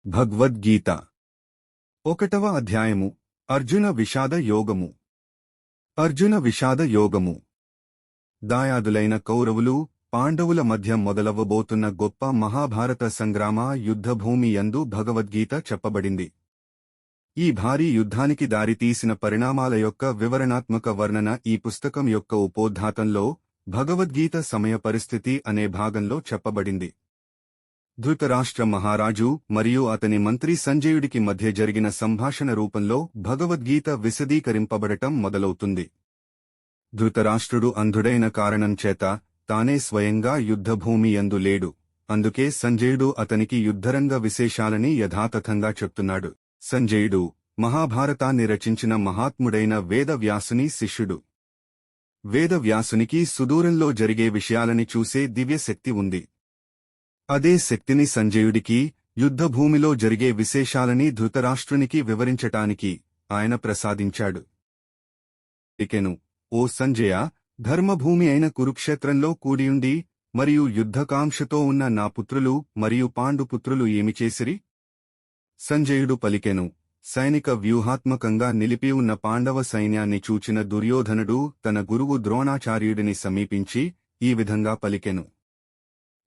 భగవద్గీత 1వ అధ్యాయము అర్జున విషాద యోగము. అర్జున విషాద యోగము. దాయాదులైన కౌరవులు పాండవుల మధ్య మొదలవ్వబోతున్న గొప్ప మహాభారత సంగ్రామ యుద్ధభూమి యందు భగవద్గీత చెప్పబడింది. ఈ భారీ యుద్ధానికి దారితీసిన పరిణామాల యొక్క వివరణాత్మక వర్ణన ఈ పుస్తకం యొక్క ఉపోద్ఘాతంలో భగవద్గీత సమయ పరిస్థితి అనే భాగంలో చెప్పబడింది. ధృతరాష్ట్ర మహారాజు మరియు అతని మంత్రి సంజయుడికి మధ్య జరిగిన సంభాషణ రూపంలో భగవద్గీత విశదీకరింపబడటం మొదలవుతుంది. ధృతరాష్ట్రుడు అంధుడైన కారణం చేత తానే స్వయంగా యుద్ధభూమి యందు లేడు. అందుకే సంజయుడు అతనికి యుద్ధరంగ విశేషాలని యథాతథంగా చెప్తున్నాడు. సంజయుడు మహాభారతాన్ని రచించిన మహాత్ముడైన వేదవ్యాసుని శిష్యుడు. వేదవ్యాసునికి సుదూరంలో జరిగే విషయాలని చూసే దివ్యశక్తి ఉంది. అదే శక్తిని సంజయుడికి యుద్ధభూమిలో జరిగే విశేషాలని ధృతరాష్ట్రునికి వివరించటానికి ఆయన ప్రసాదించాడు. ఇకెను, ఓ సంజయ, ధర్మభూమి అయిన కురుక్షేత్రంలో కూడియుండి మరియు యుద్ధకాంక్షతో ఉన్న నా పుత్రులు మరియు పాండుపుత్రులు ఏమి చేసిరి? సంజయుడు పలికెను. సైనిక వ్యూహాత్మకంగా నిలిపి ఉన్న పాండవ సైన్యాన్ని చూచిన దుర్యోధనుడు తన గురువు ద్రోణాచార్యుడిని సమీపించి ఈ విధంగా పలికెను.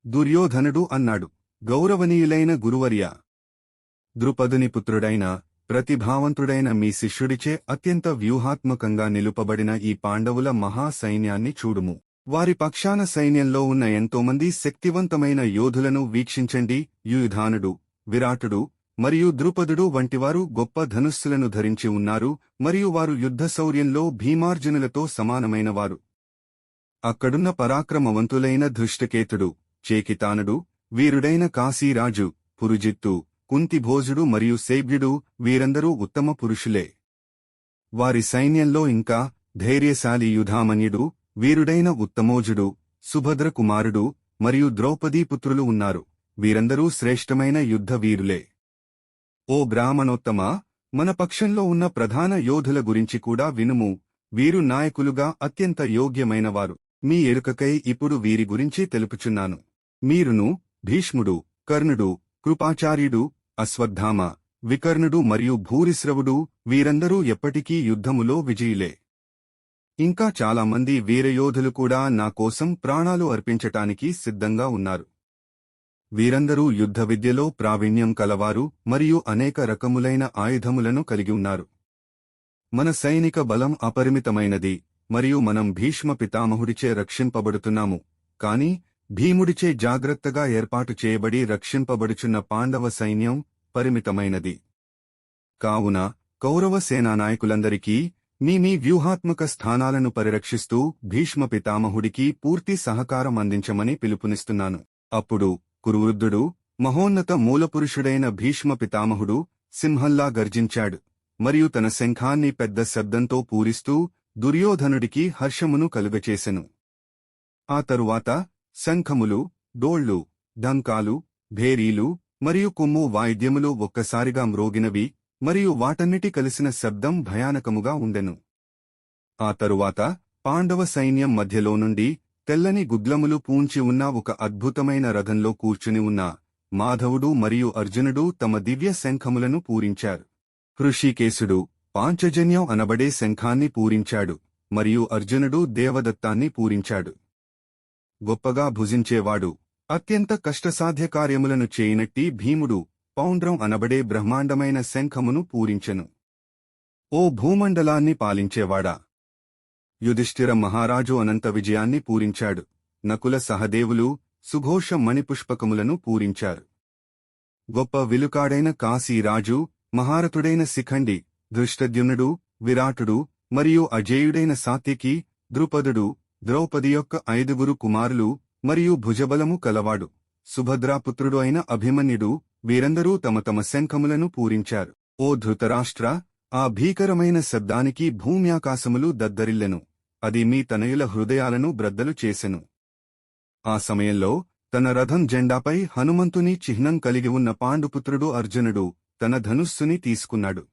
దుర్యోధనుడు అన్నాడు, గౌరవనీయులైన గురువర్యా, ద్రుపదుని పుత్రుడైన ప్రతిభావంతుడైన మీ శిష్యుడిచే అత్యంత వ్యూహాత్మకంగా నిలుపబడిన ఈ పాండవుల మహాసైన్యాన్ని చూడుము. వారి పక్షాన సైన్యంలో ఉన్న ఎంతోమంది శక్తివంతమైన యోధులను వీక్షించండి. యుయుధానుడు, విరాటుడు మరియు ద్రుపదుడు వంటివారు గొప్ప ధనుస్సులను ధరించి ఉన్నారు మరియు వారు యుద్ధశౌర్యంలో భీమార్జునులతో సమానమైనవారు. అక్కడున్న పరాక్రమవంతులైన ధృష్టకేతుడు, చేకితానుడు, వీరుడైన కాశీరాజు, పురుజిత్తు, కుంతిభోజుడు మరియు శైబ్యుడు వీరందరూ ఉత్తమ పురుషులే. వారి సైన్యంలో ఇంకా ధైర్యశాలి యుధామన్యుడు, వీరుడైన ఉత్తమోజుడు, సుభద్ర కుమారుడు మరియు ద్రౌపదీపుత్రులు ఉన్నారు. వీరందరూ శ్రేష్టమైన యుద్ధ వీరులే. ఓ బ్రాహ్మణోత్తమా, మన పక్షంలో ఉన్న ప్రధాన యోధుల గురించి కూడా వినుము. వీరు నాయకులుగా అత్యంత యోగ్యమైనవారు. మీ ఎరుకకై ఇప్పుడు వీరి గురించి తెలుపుచున్నాను. మీరును, భీష్ముడు, కర్ణుడు, కృపాచార్యుడు, అశ్వత్థామ, వికర్ణుడు మరియు భూరిశ్రవుడు వీరందరూ ఎప్పటికీ యుద్ధములో విజయులే. ఇంకా చాలామంది వీరయోధులు కూడా నా కోసం ప్రాణాలు అర్పించటానికి సిద్ధంగా ఉన్నారు. వీరందరూ యుద్ధ విద్యలో ప్రావీణ్యం కలవారు మరియు అనేక రకములైన ఆయుధములను కలిగి ఉన్నారు. మన సైనిక బలం అపరిమితమైనది మరియు మనం భీష్మ పితామహుడిచే రక్షింపబడుతున్నాము. కాని భీముడిచే జాగ్రత్తగా ఏర్పాటు చేయబడి రక్షింపబడుచున్న పాండవ సైన్యం పరిమితమైనది. కావున కౌరవ సేనానాయకులందరికీ మీ వ్యూహాత్మక స్థానాలను పరిరక్షిస్తూ భీష్మ పితామహుడికి పూర్తి సహకారం అందించమని పిలుపునిస్తున్నాను. అప్పుడు కురువృద్ధుడు, మహోన్నత మూలపురుషుడైన భీష్మ పితామహుడు సింహంలా గర్జించాడు మరియు తన శంఖాన్ని పెద్ద శబ్దంతో పూరిస్తూ దుర్యోధనుడికి హర్షమును కలుగచేసెను. ఆ తరువాత శంఖములు, డోళ్లు, ఢంకాలు, భేరీలు మరియు కొమ్ము వాయిద్యములు ఒక్కసారిగా మ్రోగినవి మరియు వాటన్నిటి కలిసిన శబ్దం భయానకముగా ఉండెను. ఆ తరువాత పాండవ సైన్యం మధ్యలో నుండి తెల్లని గుగ్లములు పూంచి ఉన్న ఒక అద్భుతమైన రథంలో కూర్చుని ఉన్న మాధవుడు మరియు అర్జునుడు తమ దివ్య శంఖములను పూరించారు. హృషీకేశుడు పాంచజన్యం అనబడే శంఖాన్ని పూరించాడు మరియు అర్జునుడు దేవదత్తాన్ని పూరించాడు. గొప్పగా భుజించేవాడు, అత్యంత కష్టసాధ్య కార్యములను చేయనట్టి భీముడు పౌండ్రం అనబడే బ్రహ్మాండమైన శంఖమును పూరించెను. ఓ భూమండలాన్ని పాలించేవాడా, యుధిష్ఠిర మహారాజు అనంత విజయాన్ని పూరించాడు. నకుల సహదేవులు సుఘోష మణిపుష్పకములను పూరించారు. గొప్ప విలుకాడైన కాశీరాజు, మహారథుడైన శిఖండి, ధృష్టద్యుమ్నుడు, విరాటుడు మరియు అజేయుడైన సాత్యకి, ద్రుపదుడు, ద్రౌపది యొక్క 5 కుమారులు మరియు భుజబలము కలవాడు, సుభద్రాపుత్రుడు అయిన అభిమన్యుడు వీరందరూ తమ తమ శంఖములను పూరించారు. ఓ ధృతరాష్ట్ర, ఆ భీకరమైన శబ్దానికి భూమ్యాకాశములు దద్దరిల్లెను. అది మీ తనయుల హృదయాలను బ్రద్దలు చేసెను. ఆ సమయంలో తన రథం జెండాపై హనుమంతుని చిహ్నం కలిగి ఉన్న పాండుపుత్రుడు అర్జునుడు తన ధనుస్సుని తీసుకున్నాడు.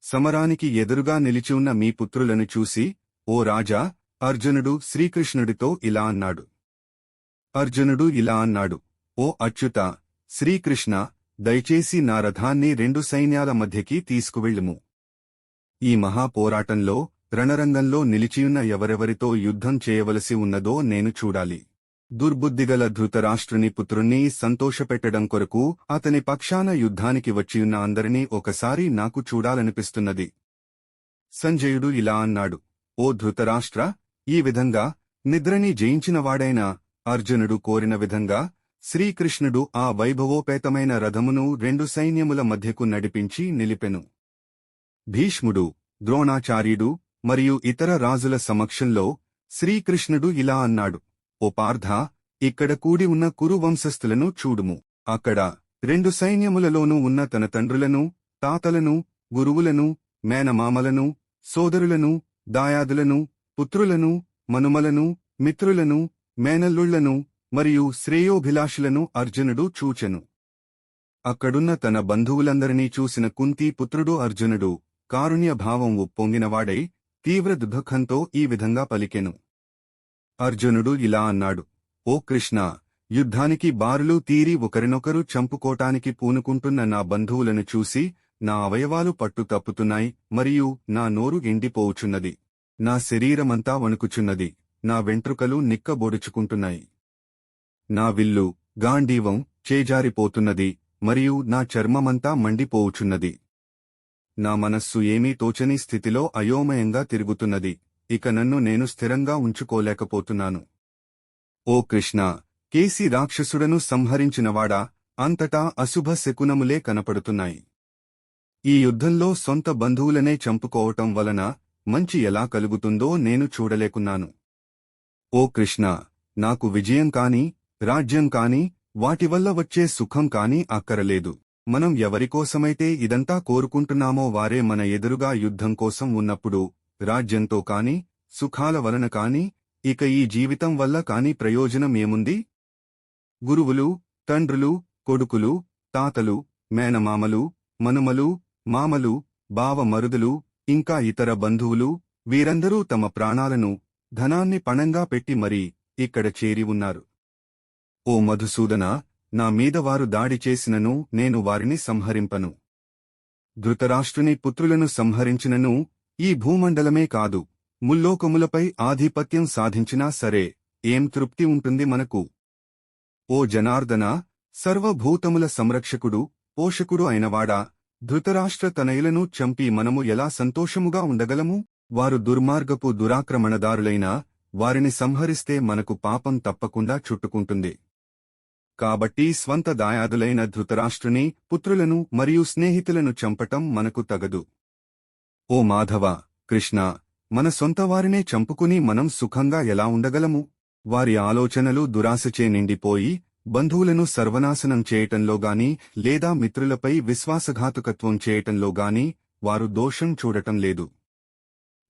సమరానికి ఎదురుగా నిలిచి ఉన్న మీ పుత్రులను చూసి, ఓ రాజా, అర్జునుడు శ్రీకృష్ణుడితో ఇలా అన్నాడు. అర్జునుడు ఇలా అన్నాడు, ఓ అచ్యుత, శ్రీకృష్ణ, దయచేసి నా రథాన్ని 2 సైన్యాల మధ్యకి తీసుకువెళ్ళుము. ఈ మహాపోరాటంలో రణరంగంలో నిలిచియున్న ఎవరెవరితో యుద్ధం చేయవలసి ఉన్నదో నేను చూడాలి. దుర్బుద్ధిగల ధృతరాష్ట్రుని పుత్రుణ్ణి సంతోషపెట్టడం కొరకు అతని పక్షాన యుద్ధానికి వచ్చియున్న అందరినీ ఒకసారి నాకు చూడాలనిపిస్తున్నది. సంజయుడు ఇలా అన్నాడు, ఓ ధృతరాష్ట్ర, ఈ విధంగా నిద్రని జయించినవాడైన అర్జునుడు కోరిన విధంగా శ్రీకృష్ణుడు ఆ వైభవోపేతమైన రథమును 2 సైన్యముల మధ్యకు నడిపించి నిలిపెను. భీష్ముడు, ద్రోణాచార్యుడు మరియు ఇతర రాజుల సమక్షంలో శ్రీకృష్ణుడు ఇలా అన్నాడు, ఓ పార్థా, ఇక్కడ కూడి ఉన్న కురు వంశస్థులను చూడుము. అక్కడ 2 సైన్యములలోనూ ఉన్న తన తండ్రులను, తాతలను, గురువులను, మేనమామలను, సోదరులను, దాయాదులను, పుత్రులను, మనుమలను, మిత్రులను, మేనల్లుళ్లను మరియు శ్రేయోభిలాషులను అర్జునుడు చూచెను. అక్కడున్న తన బంధువులందరినీ చూసిన కుంతీ పుత్రుడు అర్జునుడు కారుణ్యభావం ఉప్పొంగినవాడై తీవ్ర దుఃఖంతో ఈ విధంగా పలికెను. అర్జునుడు ఇలా అన్నాడు, ఓ కృష్ణ, యుద్ధానికి బారులు తీరి ఒకరినొకరు చంపుకోటానికి పూనుకుంటున్న నా బంధువులను చూసి నా అవయవాలు పట్టు తప్పుతున్నాయి మరియు నా నోరు ఎండిపోవుచున్నది. నా శరీరమంతా వణుకుచున్నది, నా వెంట్రుకలు నిక్కబొడుచుకుంటున్నాయి. నా విల్లు, గాండీవం చేజారిపోతున్నది మరియు నా చర్మమంతా మండిపోవుచున్నది. నా మనస్సు ఏమీ తోచని స్థితిలో అయోమయంగా తిరుగుతున్నది. ఇక నన్ను నేను స్థిరంగా ఉంచుకోలేకపోతున్నాను. ఓ కృష్ణ, కేసి రాక్షసుడను సంహరించినవాడా, అంతటా అశుభ శకునములే కనపడుతున్నాయి. ఈ యుద్ధంలో సొంత బంధువులనే చంపుకోవటం వలన మంచి ఎలా కలుగుతుందో నేను చూడలేకున్నాను. ఓ కృష్ణ, నాకు విజయం కాని, రాజ్యం కాని, వాటివల్ల వచ్చే సుఖం కాని అక్కరలేదు. మనం ఎవరికోసమైతే ఇదంతా కోరుకుంటున్నామో వారే మన ఎదురుగా యుద్ధం కోసం ఉన్నప్పుడు రాజ్యంతో కాని, సుఖాల వలన కాని, ఇక ఈ జీవితం వల్ల కాని ప్రయోజనం ఏముంది? గురువులు, తండ్రులు, కొడుకులు, తాతలు, మేనమామలు, మనుమలు, మామలు, బావమరుదులు, ఇంకా ఇతర బంధువులు, వీరందరూ తమ ప్రాణాలను, ధనాన్ని పణంగా పెట్టి మరీ ఇక్కడ చేరి ఉన్నారు. ఓ మధుసూదన, నా మీద వారు దాడి చేసినను నేను వారిని సంహరింపను. ధృతరాష్ట్రుని పుత్రులను సంహరించినను ఈ భూమండలమే కాదు, ముల్లోకములపై ఆధిపత్యం సాధించినా సరే ఏం తృప్తి ఉంటుంది మనకు? ఓ జనార్దన, సర్వభూతముల సంరక్షకుడు, పోషకుడు అయినవాడా, ధృతరాష్ట్ర తనయులను చంపి మనము ఎలా సంతోషముగా ఉండగలము? వారు దుర్మార్గపు దురాక్రమణదారులైనా వారిని సంహరిస్తే మనకు పాపం తప్పకుండా చుట్టుకుంటుంది. కాబట్టి స్వంత దాయాదులైన ధృతరాష్ట్రుని పుత్రులను మరియు స్నేహితులను చంపటం మనకు తగదు. ఓ మాధవ, కృష్ణ, మన సొంతవారినే చంపుకుని మనం సుఖంగా ఎలా ఉండగలము? వారి ఆలోచనలు దురాశచే నిండిపోయి బంధువులను సర్వనాశనం చేయటంలోగాని లేదా మిత్రులపై విశ్వాసఘాతుకత్వం చేయటంలోగాని వారు దోషం చూడటం లేదు.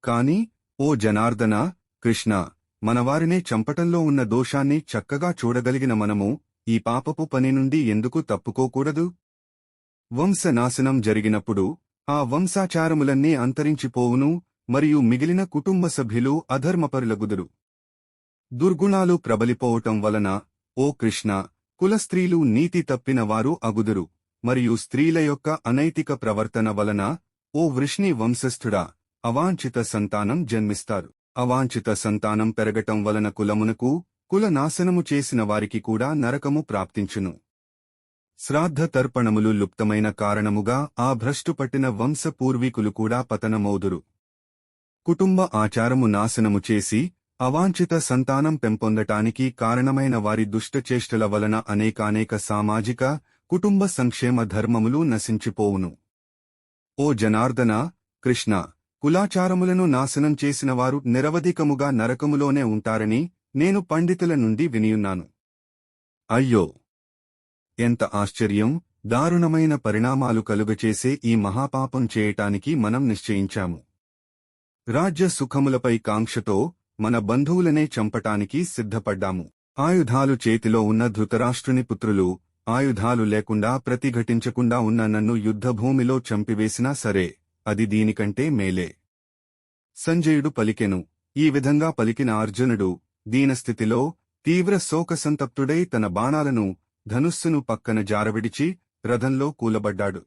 కాని ఓ జనార్దన, కృష్ణ, మనవారినే చంపటంలో ఉన్న దోషాన్ని చక్కగా చూడగలిగిన మనము ఈ పాపపు పని నుండి ఎందుకు తప్పుకోకూడదు? వంశనాశనం జరిగినప్పుడు ఆ వంశాచారములన్నీ అంతరించిపోవును మరియు మిగిలిన కుటుంబ సభ్యులు అధర్మపరులగుదురు. దుర్గుణాలు ప్రబలిపోవటం వలన, ఓ కృష్ణ, కులస్త్రీలు నీతి తప్పిన వారు అగుదురు మరియు స్త్రీల యొక్క అనైతిక ప్రవర్తన వలన, ఓ వృష్ణి వంశస్థుడా, అవాంఛిత సంతానం జన్మిస్తారు. అవాంఛిత సంతానం పెరగటం వలన కులమునకు, కుల నాశనము చేసిన వారికి కూడా నరకము ప్రాప్తించును. శ్రాద్ధ తర్పణములు లుప్తమైన కారణముగా ఆ భ్రష్టుపట్టిన వంశ పూర్వీకులు కూడా పతనమౌదురు. కుటుంబ ఆచారము నాశనము చేసి అవాంఛిత సంతానం పెంపొందటానికి కారణమైన వారి దుష్టచేష్టల వలన అనేకానేక సామాజిక, కుటుంబ సంక్షేమ ధర్మములు నశించిపోవును. ఓ జనార్దన, కృష్ణ, కులాచారములను నాశనం చేసినవారు నిరవధికముగా నరకములోనే ఉంటారని నేను పండితుల నుండి వినియున్నాను. అయ్యో, ఎంత ఆశ్చర్యం! దారుణమైన పరిణామాలు కలుగచేసే ఈ మహాపాపం చేయటానికి మనం నిశ్చయించాము. రాజ్య సుఖములపై కాంక్షతో మన బంధువులనే చంపటానికి సిద్ధపడ్డాము. ఆయుధాలు చేతిలో ఉన్న ధృతరాష్ట్రుని పుత్రులు ఆయుధాలు లేకుండా ప్రతిఘటించకుండా ఉన్న నన్ను యుద్ధభూమిలో చంపివేసినా సరే అది దీనికంటే మేలే. సంజయుడు పలికెను. ఈ విధంగా పలికిన అర్జునుడు దీనస్థితిలో తీవ్ర శోకసంతప్తుడై తన బాణాలను, ధనుస్సును పక్కన జారవిడిచి రథంలో కూలబడ్డాడు.